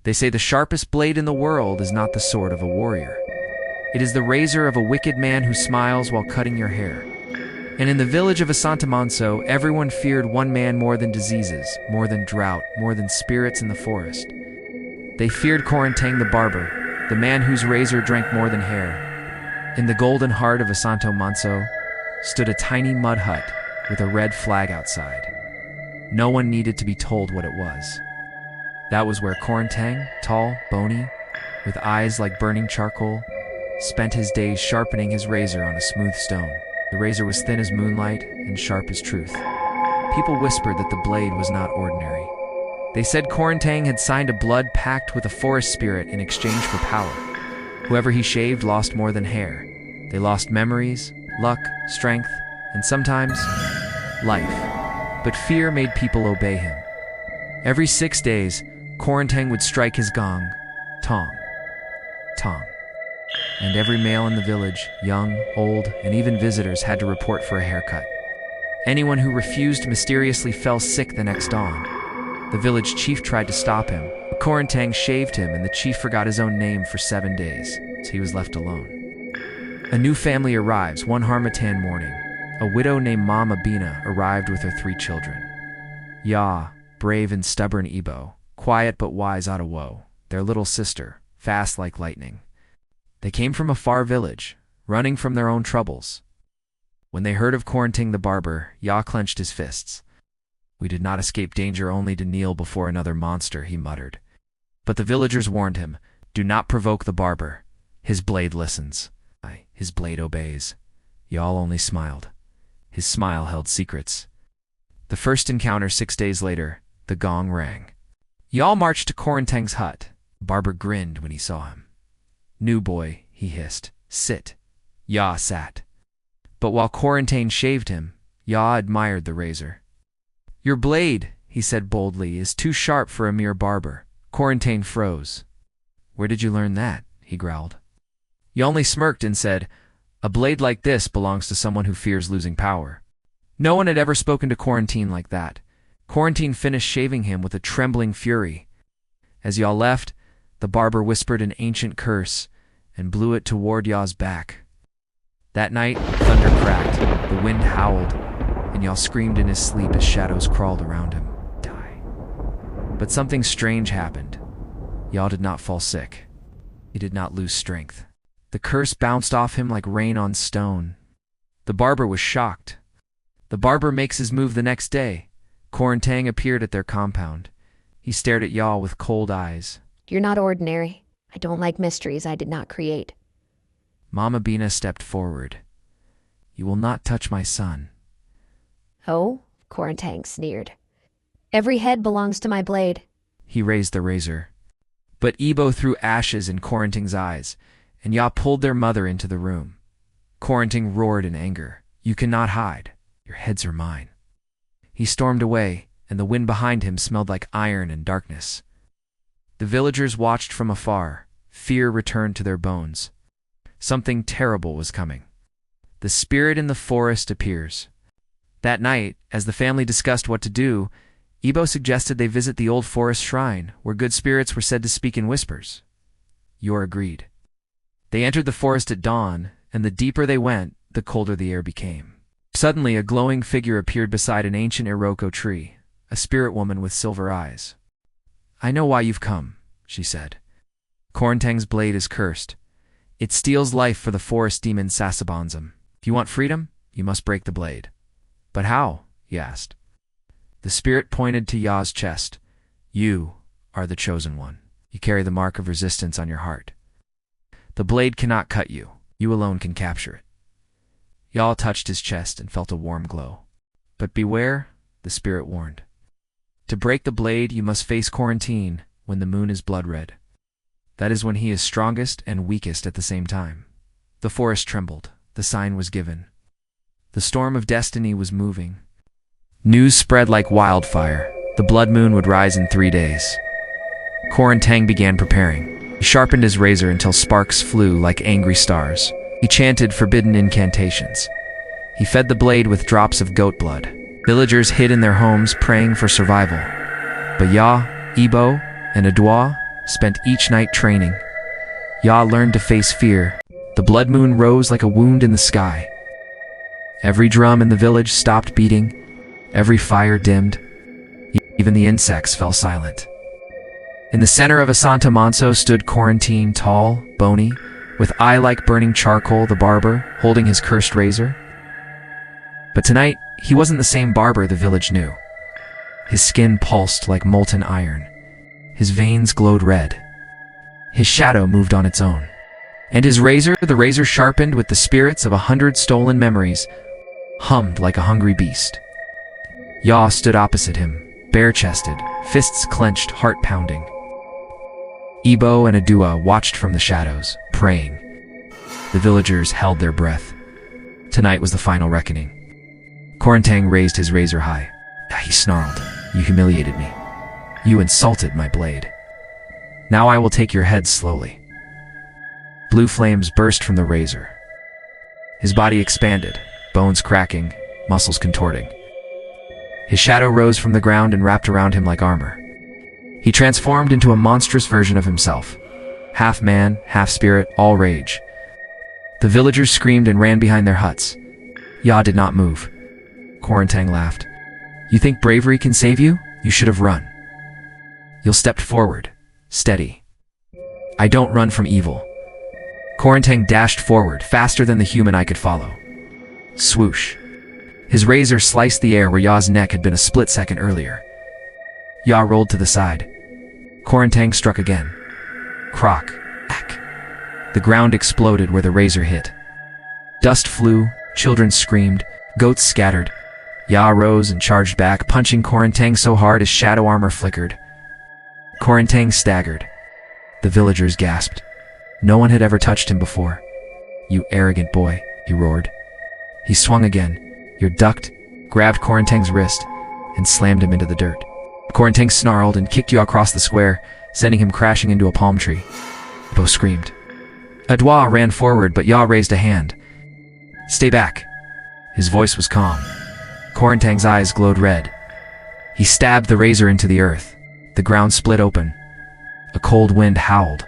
They say the sharpest blade in the world is not the sword of a warrior. It is the razor of a wicked man who smiles while cutting your hair. And in the village of Asantamanso, everyone feared one man more than diseases, more than drought, more than spirits in the forest. They feared Korantang the barber, the man whose razor drank more than hair. In the golden heart of Asantamanso stood a tiny mud hut with a red flag outside. No one needed to be told what it was. That was where Korantang, tall, bony, with eyes like burning charcoal, spent his days sharpening his razor on a smooth stone. The razor was thin as moonlight and sharp as truth. People whispered that the blade was not ordinary. They said Korantang had signed a blood pact with a forest spirit in exchange for power. Whoever he shaved lost more than hair. They lost memories, luck, strength, and sometimes life. But fear made people obey him. Every 6 days, Korantang would strike his gong, tong, tong. And every male in the village, young, old, and even visitors had to report for a haircut. Anyone who refused mysteriously fell sick the next dawn. The village chief tried to stop him, but Korantang shaved him and the chief forgot his own name for 7 days, so he was left alone. A new family arrives one Harmattan morning. A widow named Mama Bina arrived with her 3 children. Ya, brave and stubborn Ebo, quiet but wise out of woe, their little sister, fast like lightning. They came from a far village, running from their own troubles. When they heard of Korantang the barber, Ya clenched his fists. We did not escape danger only to kneel before another monster, he muttered. But the villagers warned him, do not provoke the barber. His blade listens. His blade obeys. Yal only smiled. His smile held secrets. The first encounter 6 days later, the gong rang. Yal marched to Korantang's hut. Barber grinned when he saw him. New boy, he hissed. Sit. Ya sat. But while Korantang shaved him, Ya admired the razor. Your blade, he said boldly, is too sharp for a mere barber. Korantang froze. Where did you learn that? He growled. Ya only smirked and said, a blade like this belongs to someone who fears losing power. No one had ever spoken to Korantang like that. Korantang finished shaving him with a trembling fury. As Ya left, the barber whispered an ancient curse and blew it toward Ya's back. That night, thunder cracked, the wind howled, and Ya screamed in his sleep as shadows crawled around him. Die. But something strange happened. Ya did not fall sick. He did not lose strength. The curse bounced off him like rain on stone. The barber was shocked. The barber makes his move the next day. Korantang appeared at their compound. He stared at Ya with cold eyes. You're not ordinary. I don't like mysteries I did not create. Mama Bina stepped forward. You will not touch my son. Oh? Korantang sneered. Every head belongs to my blade. He raised the razor. But Ebo threw ashes in Korantang's eyes, and Ya pulled their mother into the room. Korantang roared in anger. You cannot hide. Your heads are mine. He stormed away, and the wind behind him smelled like iron and darkness. The villagers watched from afar. Fear returned to their bones. Something terrible was coming. The spirit in the forest appears. That night, as the family discussed what to do, Ebo suggested they visit the old forest shrine, where good spirits were said to speak in whispers. Yor agreed. They entered the forest at dawn, and the deeper they went, the colder the air became. Suddenly, a glowing figure appeared beside an ancient Iroko tree, a spirit woman with silver eyes. I know why you've come, she said. Korantang's blade is cursed. It steals life for the forest demon Sasabanzam. If you want freedom, you must break the blade. But how? He asked. The spirit pointed to Ya's chest. You are the chosen one. You carry the mark of resistance on your heart. The blade cannot cut you. You alone can capture it. Ya touched his chest and felt a warm glow. But beware, the spirit warned. To break the blade, you must face Korantang when the moon is blood red. That is when he is strongest and weakest at the same time. The forest trembled. The sign was given. The storm of destiny was moving. News spread like wildfire. The blood moon would rise in 3 days. Korantang began preparing. He sharpened his razor until sparks flew like angry stars. He chanted forbidden incantations. He fed the blade with drops of goat blood. Villagers hid in their homes praying for survival. But Ya, Ebo, and Adwa spent each night training. Ya learned to face fear. The blood moon rose like a wound in the sky. Every drum in the village stopped beating. Every fire dimmed. Even the insects fell silent. In the center of Asanta Manso stood Quarantine, tall, bony, with eye like burning charcoal, the barber, holding his cursed razor. But tonight, he wasn't the same barber the village knew. His skin pulsed like molten iron. His veins glowed red. His shadow moved on its own. And his razor, the razor sharpened with the spirits of 100 stolen memories, hummed like a hungry beast. Ya stood opposite him, bare-chested, fists clenched, heart pounding. Ebo and Adua watched from the shadows, praying. The villagers held their breath. Tonight was the final reckoning. Korantang raised his razor high. He snarled, "You humiliated me. You insulted my blade. Now I will take your head slowly." Blue flames burst from the razor. His body expanded, bones cracking, muscles contorting. His shadow rose from the ground and wrapped around him like armor. He transformed into a monstrous version of himself. Half man, half spirit, all rage. The villagers screamed and ran behind their huts. Ya did not move. Korantang laughed. "You think bravery can save you? You should have run." You'll stepped forward, steady. "I don't run from evil." Korantang dashed forward, faster than the human eye could follow. Swoosh. His razor sliced the air where Ya's neck had been a split second earlier. Ya rolled to the side. Korantang struck again. Crock. Ack. The ground exploded where the razor hit. Dust flew, children screamed, goats scattered. Ya rose and charged back, punching Korantang so hard his shadow armor flickered. Korantang staggered. The villagers gasped. No one had ever touched him before. "You arrogant boy," he roared. He swung again. Ya ducked, grabbed Korantang's wrist, and slammed him into the dirt. Korantang snarled and kicked Ya across the square, sending him crashing into a palm tree. Bo screamed. Adwa ran forward, but Ya raised a hand. "Stay back." His voice was calm. Korantang's eyes glowed red. He stabbed the razor into the earth. The ground split open. A cold wind howled.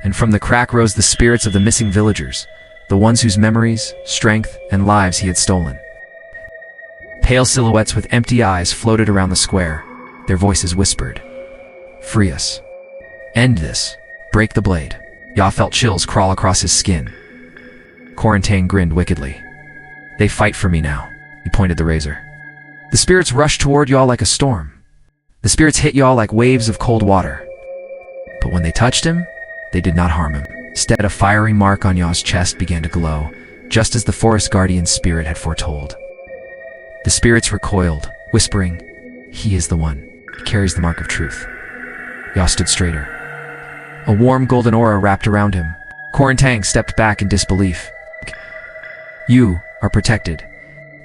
And from the crack rose the spirits of the missing villagers, the ones whose memories, strength, and lives he had stolen. Pale silhouettes with empty eyes floated around the square. Their voices whispered, "Free us. End this. Break the blade." Ya felt chills crawl across his skin. Korantang grinned wickedly. "They fight for me now." He pointed the razor. The spirits rushed toward Ya like a storm. The spirits hit Ya like waves of cold water. But when they touched him, they did not harm him. Instead, a fiery mark on Ya's chest began to glow, just as the forest guardian's spirit had foretold. The spirits recoiled, whispering, "He is the one. He carries the mark of truth." Ya stood straighter. A warm golden aura wrapped around him. Korantang stepped back in disbelief. "You are protected."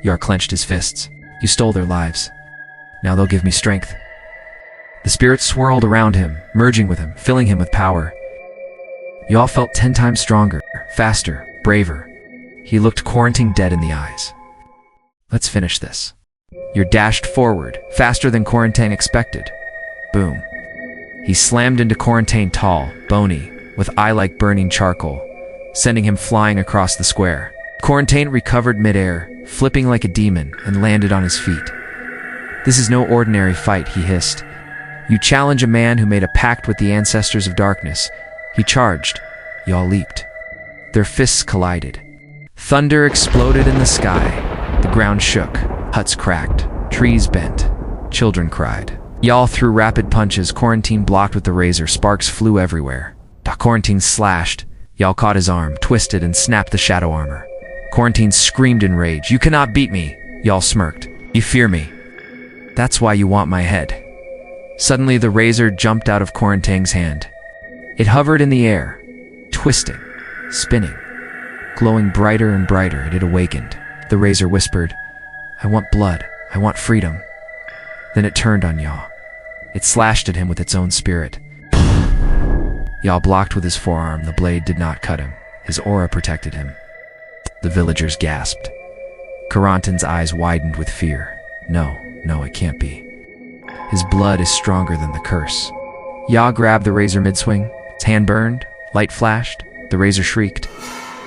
Ya clenched his fists. "You stole their lives. Now they'll give me strength." The spirits swirled around him, merging with him, filling him with power. Ya felt 10 times stronger, faster, braver. He looked Korantang dead in the eyes. "Let's finish this." Ya dashed forward, faster than Korantang expected. Boom. He slammed into Korantang, tall, bony, with eye like burning charcoal, sending him flying across the square. Korantang recovered midair, flipping like a demon, and landed on his feet. "This is no ordinary fight," he hissed. "You challenge a man who made a pact with the ancestors of darkness." He charged. Ya leaped. Their fists collided. Thunder exploded in the sky. The ground shook. Huts cracked. Trees bent. Children cried. Ya threw rapid punches. Korantang blocked with the razor. Sparks flew everywhere. Korantang slashed. Ya caught his arm, twisted, and snapped the shadow armor. Korantang screamed in rage. "You cannot beat me!" Ya smirked. "You fear me. That's why you want my head." Suddenly, the razor jumped out of Korantang's hand. It hovered in the air, twisting, spinning. Glowing brighter and brighter, it had awakened. The razor whispered, "I want blood. I want freedom." Then it turned on Ya. It slashed at him with its own spirit. Ya blocked with his forearm. The blade did not cut him. His aura protected him. The villagers gasped. Korantang's eyes widened with fear. No, it can't be. His blood is stronger than the curse. Ya grabbed the razor mid-swing. His hand burned, light flashed, the razor shrieked.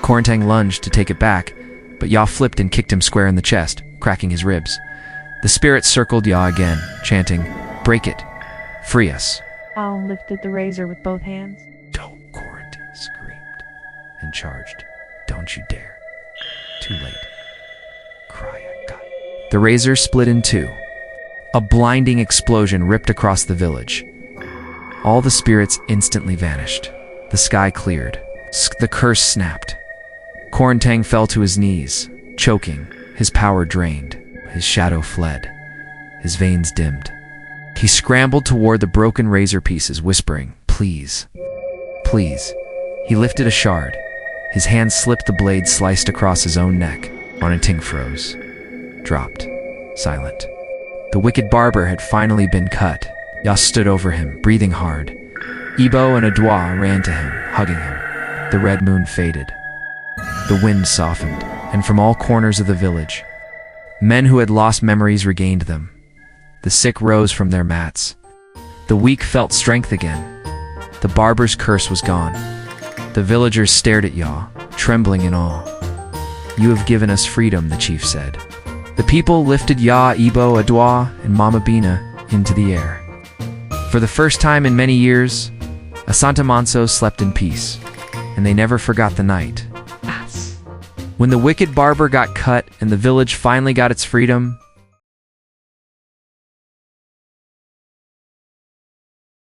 Korantang lunged to take it back, but Ya flipped and kicked him square in the chest, cracking his ribs. The spirit circled Ya again, chanting, "Break it. Free us." Al lifted the razor with both hands. "Don't," Korantang screamed and charged. "Don't you dare." Too late. Cry cut. The razor split in two. A blinding explosion ripped across the village. All the spirits instantly vanished. The sky cleared. The curse snapped. Korantang fell to his knees, choking, his power drained. His shadow fled. His veins dimmed. He scrambled toward the broken razor pieces, whispering, "Please. Please." He lifted a shard. His hand slipped, the blade sliced across his own neck. Korantang froze. Dropped. Silent. The wicked barber had finally been cut. Ya stood over him, breathing hard. Ibo and Adwa ran to him, hugging him. The red moon faded. The wind softened, and from all corners of the village, men who had lost memories regained them. The sick rose from their mats. The weak felt strength again. The barber's curse was gone. The villagers stared at Ya, trembling in awe. "You have given us freedom," the chief said. The people lifted Ya, Ibo, Adwa, and Mama Bina into the air. For the first time in many years, Asantamanso slept in peace, and they never forgot the night. When the wicked barber got cut and the village finally got its freedom,